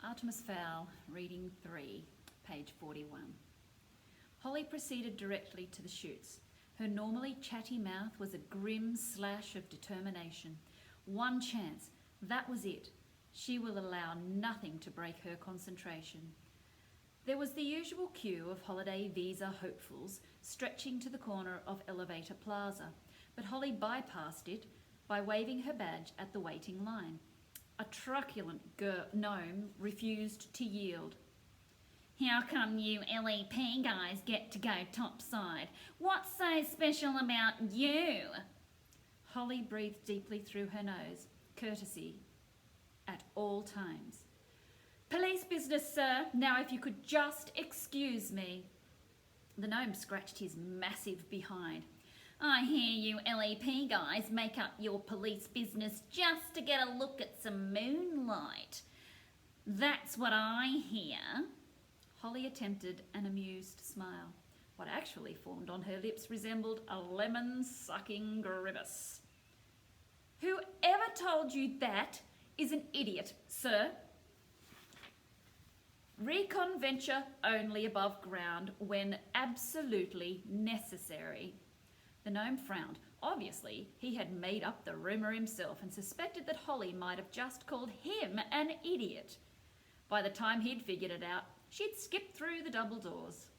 Artemis Fowl, reading 3, page 41. Holly proceeded directly to the chutes. Her normally chatty mouth was a grim slash of determination. One chance, that was it. She will allow nothing to break her concentration. There was the usual queue of holiday visa hopefuls stretching to the corner of Elevator Plaza, but Holly bypassed it by waving her badge at the waiting line. A truculent gnome refused to yield. "How come you LEP guys get to go topside? What's so special about you?" Holly breathed deeply through her nose, courtesy at all times. "Police business, sir. Now if you could just excuse me." The gnome scratched his massive behind. "I hear you LEP guys make up your police business just to get a look at some moonlight. That's what I hear." Holly attempted an amused smile. What actually formed on her lips resembled a lemon-sucking grimace. "Whoever told you that is an idiot, sir. Recon venture only above ground when absolutely necessary." The gnome frowned. Obviously, he had made up the rumour himself and suspected that Holly might have just called him an idiot. By the time he'd figured it out, she'd skipped through the double doors.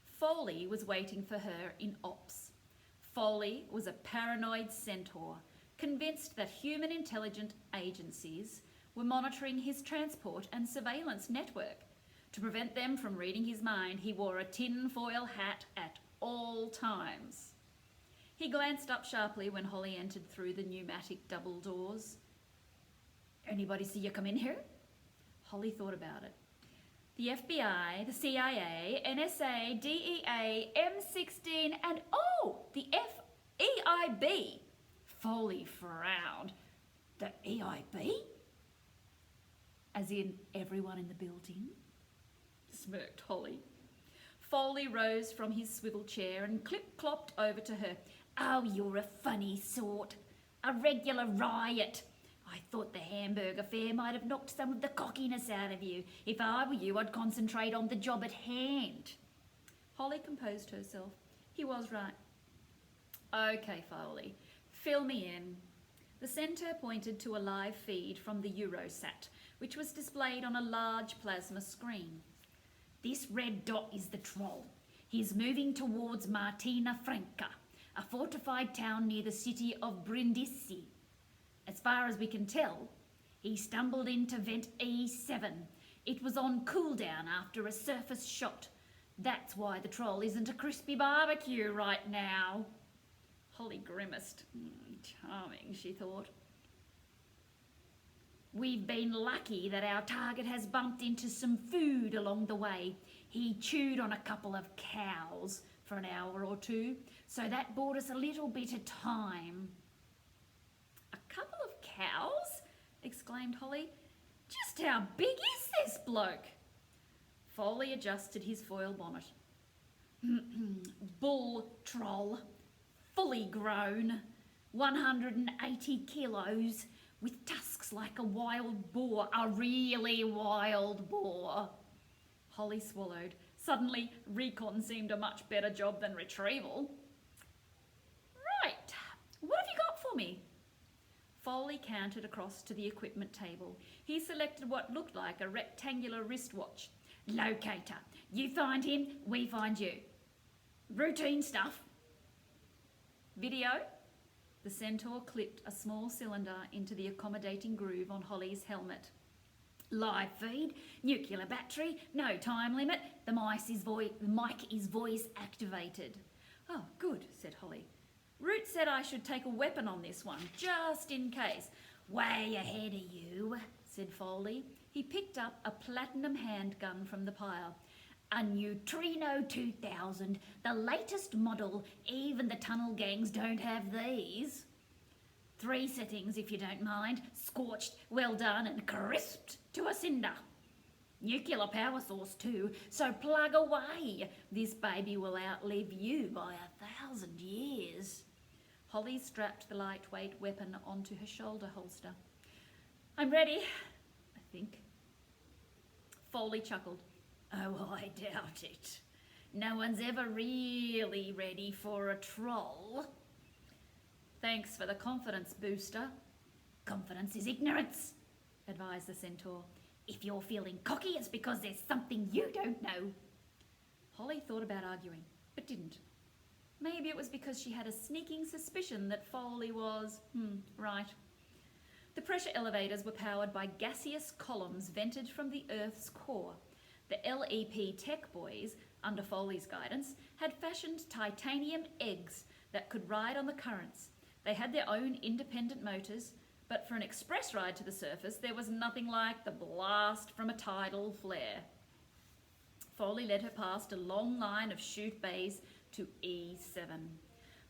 Foley was waiting for her in ops. Foley was a paranoid centaur, convinced that human intelligence agencies were monitoring his transport and surveillance network. To prevent them from reading his mind, he wore a tin-foil hat at all times. He glanced up sharply when Holly entered through the pneumatic double doors. "Anybody see you come in here?" Holly thought about it. The FBI, the CIA, NSA, DEA, M16, and the EIB. Foley frowned. "The EIB? As in everyone in the building?" smirked Holly. Foley rose from his swivel chair and clip-clopped over to her. "Oh, you're a funny sort. A regular riot. I thought the hamburger fare might have knocked some of the cockiness out of you. If I were you, I'd concentrate on the job at hand." Holly composed herself. He was right. "Okay, Foley, fill me in." The centre pointed to a live feed from the Eurosat, which was displayed on a large plasma screen. "This red dot is the troll. He's moving towards Martina Franca, a fortified town near the city of Brindisi. As far as we can tell, he stumbled into vent E7. It was on cooldown after a surface shot. That's why the troll isn't a crispy barbecue right now." Holly grimaced. Charming, she thought. "We've been lucky that our target has bumped into some food along the way. He chewed on a couple of cows for an hour or two, so that bought us a little bit of time." "A couple of cows?" exclaimed Holly. "Just how big is this bloke?" Foley adjusted his foil bonnet. "Bull troll, fully grown, 180 kilos, with tusks like a wild boar, a really wild boar." Holly swallowed. Suddenly, recon seemed a much better job than retrieval. "Right, what have you got for me?" Foley cantered across to the equipment table. He selected what looked like a rectangular wristwatch. "Locator. You find him, we find you. Routine stuff." "Video?" The centaur clipped a small cylinder into the accommodating groove on Holly's helmet. "Live feed, nuclear battery, no time limit. The mic is voice activated." "Oh, good," said Holly. "Root said I should take a weapon on this one, just in case." "Way ahead of you," said Foley. He picked up a platinum handgun from the pile. "A Neutrino 2000, the latest model. Even the tunnel gangs don't have these." "3 settings, if you don't mind. Scorched, well done, and crisped to a cinder. Nuclear power source too, so plug away. This baby will outlive you by 1,000 years." Holly strapped the lightweight weapon onto her shoulder holster. "I'm ready, I think." Foley chuckled. Oh, I doubt it. No one's ever really ready for a troll. Thanks for the confidence booster. Confidence is ignorance, advised the centaur. If you're feeling cocky, it's because there's something you don't know. Holly thought about arguing, but didn't. Maybe it was because she had a sneaking suspicion that Foley was, right. The pressure elevators were powered by gaseous columns vented from the Earth's core. The LEP tech boys, under Foley's guidance, had fashioned titanium eggs that could ride on the currents. They had their own independent motors, but for an express ride to the surface, there was nothing like the blast from a tidal flare. Foley led her past a long line of chute bays to E7.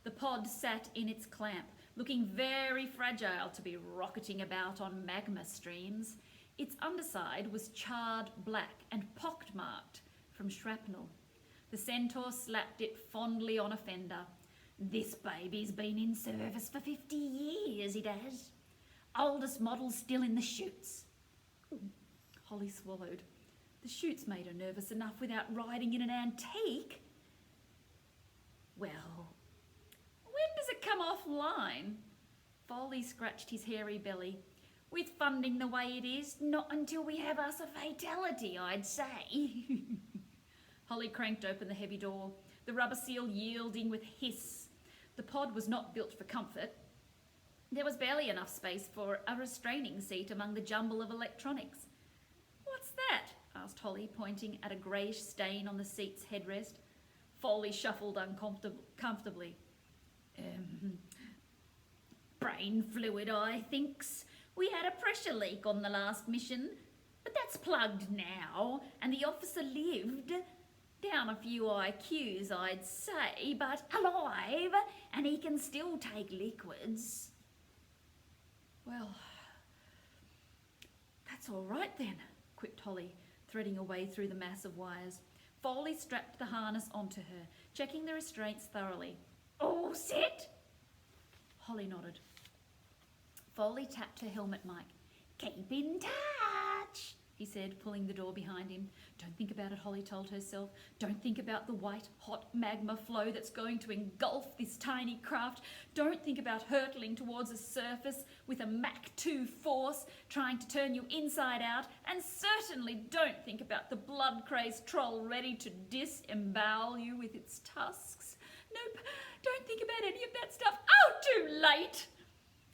The pod sat in its clamp, looking very fragile to be rocketing about on magma streams. Its underside was charred black and pockmarked from shrapnel. The centaur slapped it fondly on a fender. This baby's been in service for 50 years, it has. Oldest model still in the chutes. Holly swallowed. The chutes made her nervous enough without riding in an antique. Well, when does it come offline? Foley scratched his hairy belly. With funding the way it is, not until we have us a fatality, I'd say. Holly cranked open the heavy door, the rubber seal yielding with hiss. The pod was not built for comfort. There was barely enough space for a restraining seat among the jumble of electronics. What's that? Asked Holly, pointing at a greyish stain on the seat's headrest. Foley shuffled uncomfortably. Brain fluid, I thinks. We had a pressure leak on the last mission, but that's plugged now, and the officer lived. Down a few IQs, I'd say, but alive, and he can still take liquids. Well, that's all right then, quipped Holly, threading her way through the mass of wires. Foley strapped the harness onto her, checking the restraints thoroughly. All set? Holly nodded. Foley tapped her helmet mic. Keep in touch, he said, pulling the door behind him. Don't think about it, Holly told herself. Don't think about the white, hot magma flow that's going to engulf this tiny craft. Don't think about hurtling towards a surface with a Mach 2 force trying to turn you inside out. And certainly don't think about the blood-crazed troll ready to disembowel you with its tusks. Nope, don't think about any of that stuff. Oh, too late!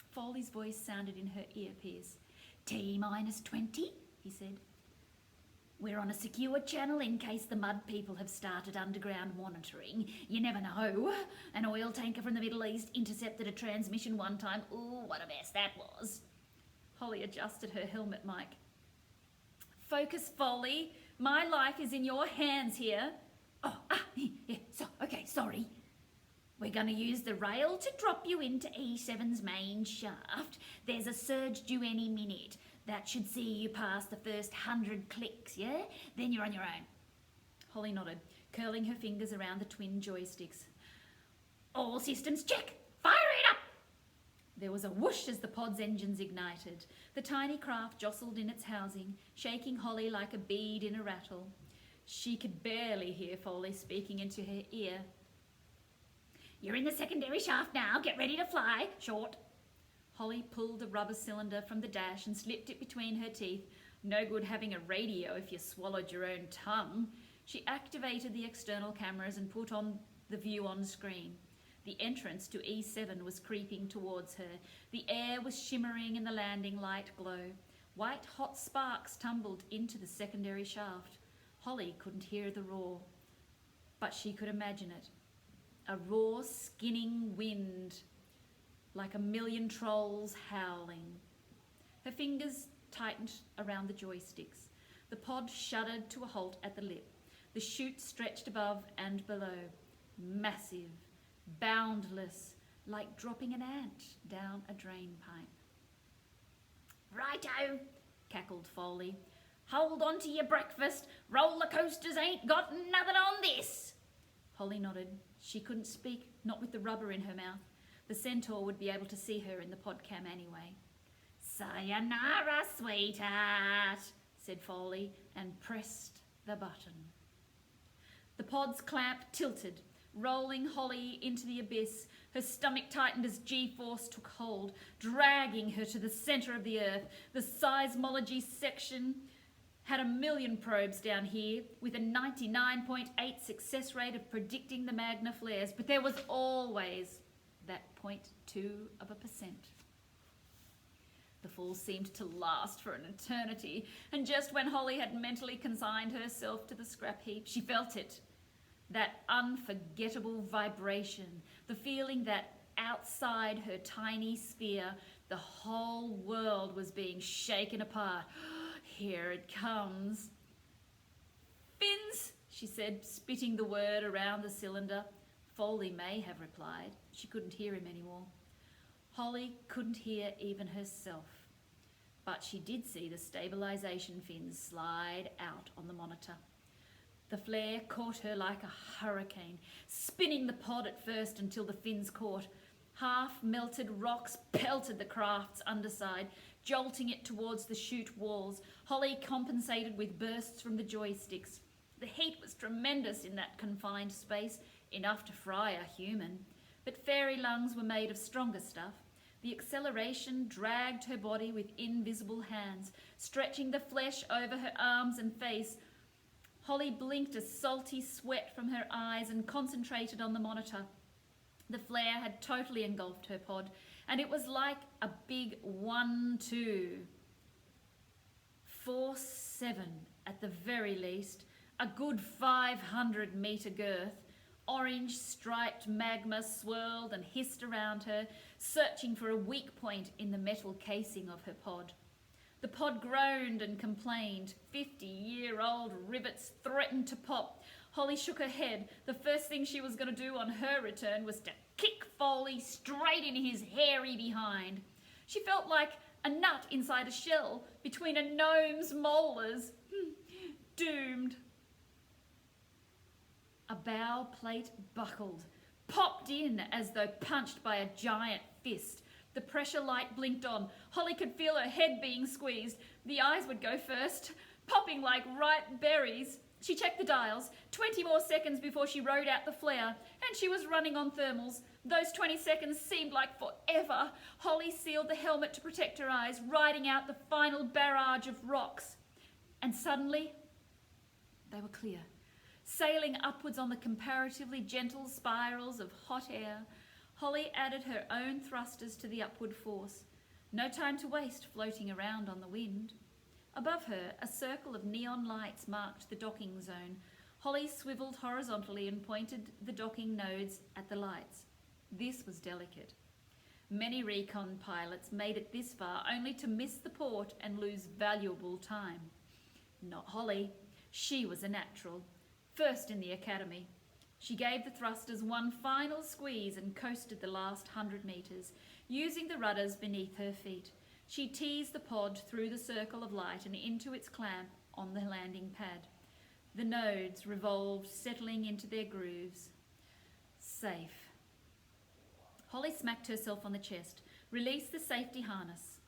Foley's voice sounded in her earpiece. T-minus 20, he said. We're on a secure channel in case the mud people have started underground monitoring. You never know. An oil tanker from the Middle East intercepted a transmission one time. Ooh, what a mess that was. Holly adjusted her helmet mic. Focus, Foley. My life is in your hands here. Sorry. We're going to use the rail to drop you into E7's main shaft. There's a surge due any minute. That should see you past the first 100 clicks, yeah? Then you're on your own. Holly nodded, curling her fingers around the twin joysticks. All systems check. Fire it up! There was a whoosh as the pod's engines ignited. The tiny craft jostled in its housing, shaking Holly like a bead in a rattle. She could barely hear Foley speaking into her ear. You're in the secondary shaft now. Get ready to fly. Short. Holly pulled a rubber cylinder from the dash and slipped it between her teeth. No good having a radio if you swallowed your own tongue. She activated the external cameras and put on the view on screen. The entrance to E7 was creeping towards her. The air was shimmering in the landing light glow. White hot sparks tumbled into the secondary shaft. Holly couldn't hear the roar, but she could imagine it. A raw, skinning wind, like a million trolls howling. Her fingers tightened around the joysticks. The pod shuddered to a halt at the lip. The chute stretched above and below, massive, boundless, like dropping an ant down a drain pipe. Righto, cackled Foley. Hold on to your breakfast. Roller coasters ain't got nothing on this. Holly nodded. She couldn't speak, not with the rubber in her mouth. The centaur would be able to see her in the podcam anyway. Sayonara, sweetheart, said Foley, and pressed the button. The pod's clamp tilted, rolling Holly into the abyss. Her stomach tightened as G-force took hold, dragging her to the centre of the earth. The seismology section had 1,000,000 probes down here, with a 99.8 success rate of predicting the magna flares, but there was always that 0.2%. The fall seemed to last for an eternity, and just when Holly had mentally consigned herself to the scrap heap, she felt it. That unforgettable vibration, the feeling that outside her tiny sphere, the whole world was being shaken apart. Here it comes. Fins, she said, spitting the word around the cylinder. Foley may have replied. She couldn't hear him anymore. Holly couldn't hear even herself. But she did see the stabilisation fins slide out on the monitor. The flare caught her like a hurricane, spinning the pod at first until the fins caught. Half-melted rocks pelted the craft's underside, jolting it towards the chute walls. Holly compensated with bursts from the joysticks. The heat was tremendous in that confined space, enough to fry a human. But fairy lungs were made of stronger stuff. The acceleration dragged her body with invisible hands, stretching the flesh over her arms and face. Holly blinked a salty sweat from her eyes and concentrated on the monitor. The flare had totally engulfed her pod, and it was like a big 1-2. Force 7 at the very least, a good 500-metre girth. Orange striped magma swirled and hissed around her, searching for a weak point in the metal casing of her pod. The pod groaned and complained. 50-year-old rivets threatened to pop. Holly shook her head. The first thing she was going to do on her return was to kick Foley straight in his hairy behind. She felt like a nut inside a shell between a gnome's molars. Doomed. A bow plate buckled, popped in as though punched by a giant fist. The pressure light blinked on. Holly could feel her head being squeezed. The eyes would go first, popping like ripe berries. She checked the dials. 20 more seconds before she rode out the flare, and she was running on thermals. Those 20 seconds seemed like forever. Holly sealed the helmet to protect her eyes, riding out the final barrage of rocks. And suddenly, they were clear. Sailing upwards on the comparatively gentle spirals of hot air, Holly added her own thrusters to the upward force. No time to waste floating around on the wind. Above her, a circle of neon lights marked the docking zone. Holly swiveled horizontally and pointed the docking nodes at the lights. This was delicate. Many recon pilots made it this far only to miss the port and lose valuable time. Not Holly. She was a natural. First in the academy. She gave the thrusters one final squeeze and coasted the last 100 metres, using the rudders beneath her feet. She teased the pod through the circle of light and into its clamp on the landing pad. The nodes revolved, settling into their grooves. Safe. Holly smacked herself on the chest, released the safety harness.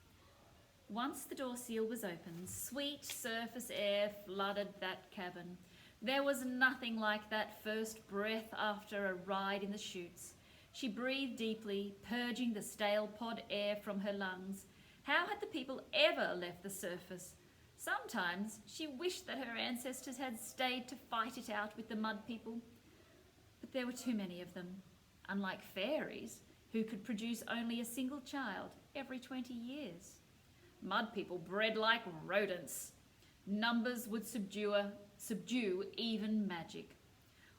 Once the door seal was open, sweet surface air flooded that cabin. There was nothing like that first breath after a ride in the chutes. She breathed deeply, purging the stale pod air from her lungs. How had the people ever left the surface? Sometimes she wished that her ancestors had stayed to fight it out with the mud people. But there were too many of them, unlike fairies, who could produce only a single child every 20 years. Mud people bred like rodents. Numbers would subdue even magic.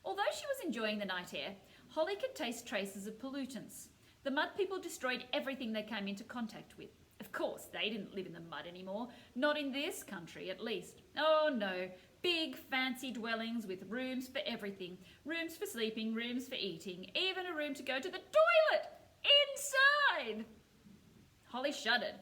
Although she was enjoying the night air, Holly could taste traces of pollutants. The mud people destroyed everything they came into contact with. Of course, they didn't live in the mud anymore. Not in this country, at least. Oh, no. Big, fancy dwellings with rooms for everything. Rooms for sleeping, rooms for eating, even a room to go to the toilet inside. Holly shuddered.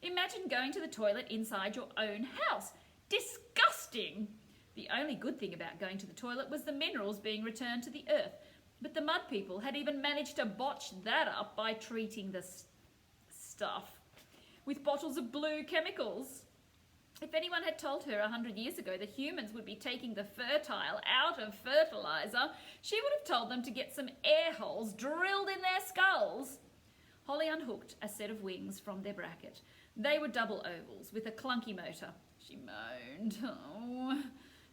Imagine going to the toilet inside your own house. Disgusting! The only good thing about going to the toilet was the minerals being returned to the earth. But the mud people had even managed to botch that up by treating the stuff with bottles of blue chemicals. If anyone had told her 100 years ago that humans would be taking the fertile out of fertilizer, she would have told them to get some air holes drilled in their skulls. Holly unhooked a set of wings from their bracket. They were double ovals with a clunky motor. She moaned. Oh,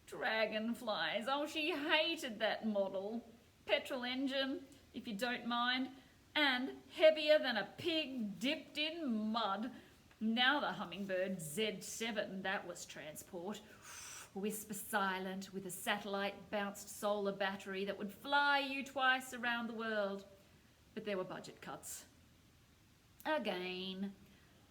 dragonflies. Oh, she hated that model. Petrol engine, if you don't mind, and heavier than a pig dipped in mud. Now the Hummingbird Z7, that was transport. Whisper silent with a satellite-bounced solar battery that would fly you twice around the world. But there were budget cuts. Again.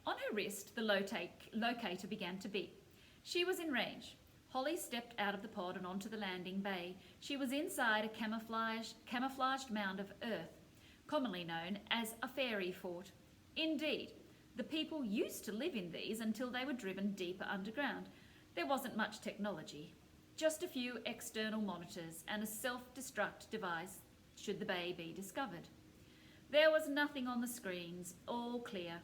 On her wrist, the locator began to beep. She was in range. Holly stepped out of the pod and onto the landing bay. She was inside a camouflaged mound of earth, commonly known as a fairy fort. Indeed, the people used to live in these until they were driven deeper underground. There wasn't much technology, just a few external monitors and a self-destruct device should the bay be discovered. There was nothing on the screens, all clear.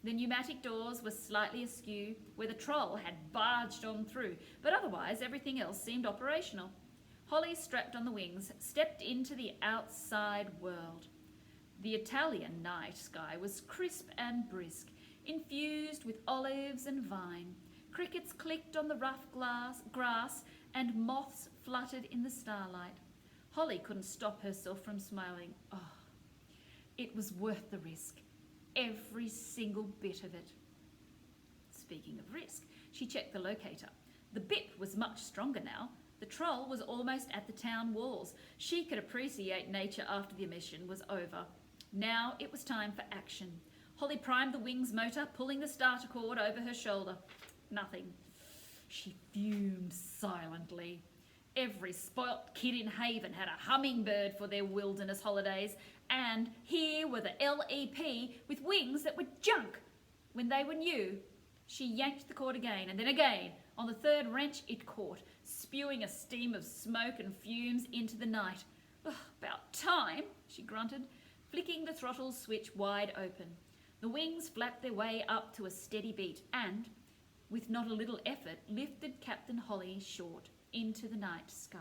The pneumatic doors were slightly askew, where the troll had barged on through, but otherwise everything else seemed operational. Holly, strapped on the wings, stepped into the outside world. The Italian night sky was crisp and brisk, infused with olives and vine. Crickets clicked on the rough grass, and moths fluttered in the starlight. Holly couldn't stop herself from smiling. Oh, it was worth the risk. Every single bit of it. Speaking of risk, she checked the locator. The bip was much stronger now. The troll was almost at the town walls. She could appreciate nature after the mission was over. Now it was time for action. Holly primed the wings motor, pulling the starter cord over her shoulder. Nothing. She fumed silently. Every spoilt kid in Haven had a hummingbird for their wilderness holidays, and here were the LEP with wings that were junk when they were new. She yanked the cord again, and then again. On the third wrench, it caught, spewing a steam of smoke and fumes into the night. About time, she grunted, flicking the throttle switch wide open. The wings flapped their way up to a steady beat and, with not a little effort, lifted Captain Holly short into the night sky.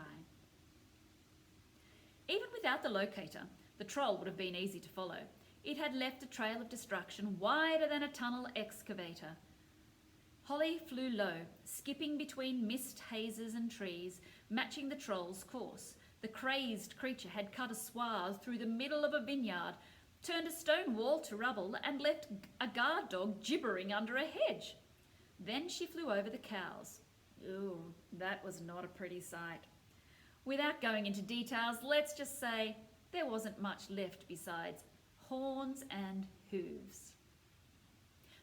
Even without the locator, the troll would have been easy to follow. It had left a trail of destruction wider than a tunnel excavator. Holly flew low, skipping between mist hazes and trees, matching the troll's course. The crazed creature had cut a swath through the middle of a vineyard, turned a stone wall to rubble, and left a guard dog gibbering under a hedge. Then she flew over the cows. Ooh, that was not a pretty sight. Without going into details, let's just say there wasn't much left besides horns and hooves.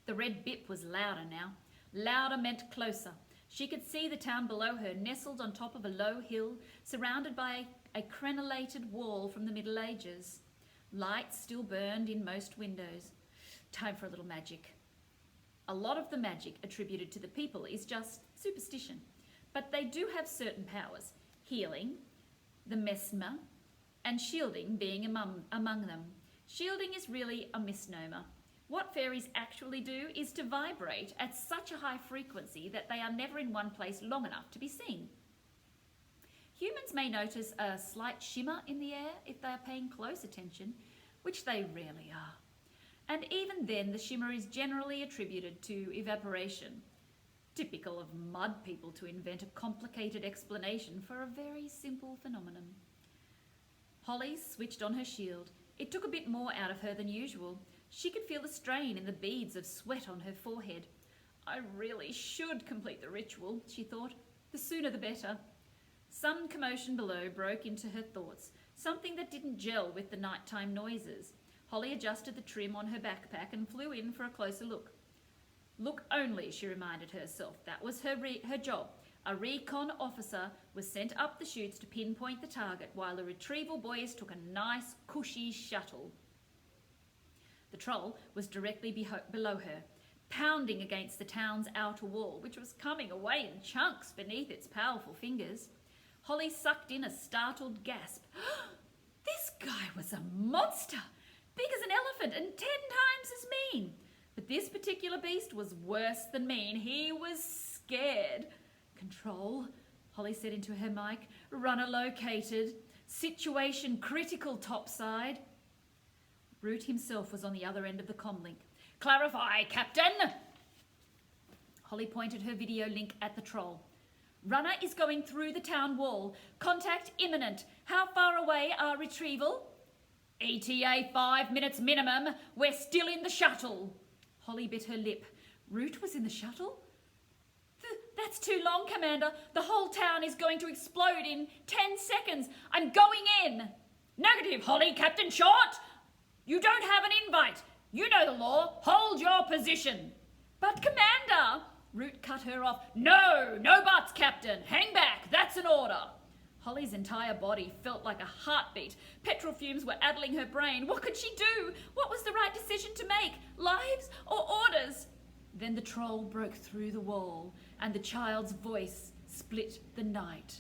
The red bip was louder now. Louder meant closer. She could see the town below her, nestled on top of a low hill, surrounded by a crenellated wall from the Middle Ages. Lights still burned in most windows. Time for a little magic. A lot of the magic attributed to the people is just superstition, but they do have certain powers. Healing, the mesmer, and shielding being among them. Shielding is really a misnomer. What fairies actually do is to vibrate at such a high frequency that they are never in one place long enough to be seen. Humans may notice a slight shimmer in the air if they are paying close attention, which they rarely are. And even then, the shimmer is generally attributed to evaporation. Typical of mud people to invent a complicated explanation for a very simple phenomenon. Holly switched on her shield. It took a bit more out of her than usual. She could feel the strain in the beads of sweat on her forehead. I really should complete the ritual, she thought. The sooner the better. Some commotion below broke into her thoughts, something that didn't gel with the nighttime noises. Holly adjusted the trim on her backpack and flew in for a closer look. Look only, she reminded herself. That was her job. A recon officer was sent up the chutes to pinpoint the target, while the retrieval boys took a nice, cushy shuttle. The troll was directly below her, pounding against the town's outer wall, which was coming away in chunks beneath its powerful fingers. Holly sucked in a startled gasp. This guy was a monster, big as an elephant and 10 times as mean. But this particular beast was worse than mean. He was scared. Control, Holly said into her mic. Runner located. Situation critical topside. Root himself was on the other end of the comlink. Clarify, Captain! Holly pointed her video link at the troll. Runner is going through the town wall. Contact imminent. How far away are retrieval? ETA 5 minutes minimum. We're still in the shuttle. Holly bit her lip. Root was in the shuttle? That's too long, Commander. The whole town is going to explode in 10 seconds. I'm going in. Negative, Holly, Captain Short. You don't have an invite. You know the law. Hold your position. But, Commander... Root cut her off. No buts, Captain. Hang back. That's an order. Holly's entire body felt like a heartbeat. Petrol fumes were addling her brain. What could she do? What was the right decision to make? Lives or orders? Then the troll broke through the wall, and the child's voice split the night.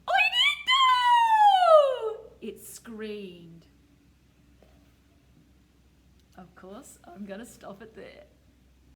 Oinito! It screamed. Of course, I'm going to stop it there.